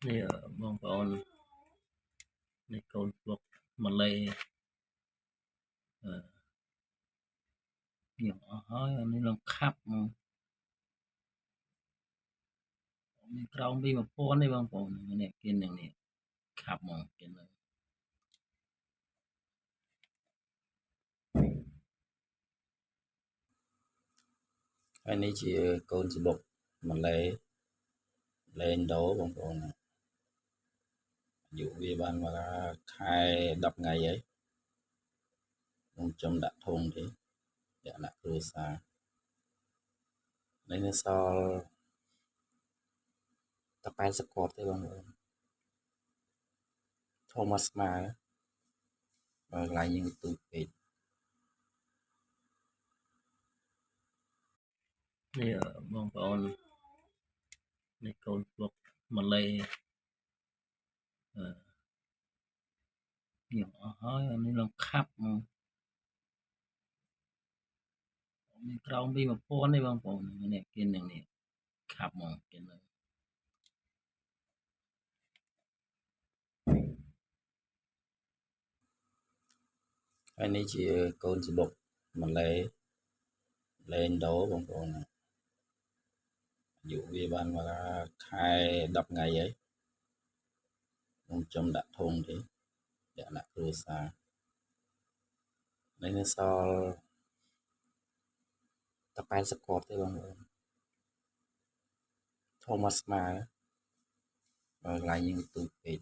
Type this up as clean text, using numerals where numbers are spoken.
นี่บางប្អូននេះកូនស្លុកម៉ាឡេខ្ញុំអស់ហើយអានេះឡើងខាប់មានក្រោមពី1000ទេបងប្អូននេះគេនឹងនេះខាប់មកគេនឹងហើយនេះជាកូនស្លុកម៉ាឡេលេងដូបងប្អូនអាយុវាបានមកខែ10ថ្ងៃហើយខ្ញុំចំដាក់ធុងទេលក្ខណៈគ្រួសារនេះនៅសល់តែ80គ្រាប់ទេបងប្អូនធំមកស្មើបើកន្លែងយើងទូចពេកនេះបងប្អូននេះកូនស្លុកម៉ាឡេខ្ញុំអស់ហើយអានេះឡើងខាប់មានក្រោមពី1000ទេបងប្អូននេះគេនឹងនេះខាប់មកគេនឹងហើយនេះជាកូនស្លុកម៉ាឡេលេងដូបងប្អូនអាយុវាបានមកខែ10ថ្ងៃហើយខ្ញុំចំដាក់ធុងទេលក្ខណៈគ្រួសារនេះនៅសល់តែ80គ្រាប់ទេបងប្អូនធំមកស្មើបើកន្លែងយើងទូចពេក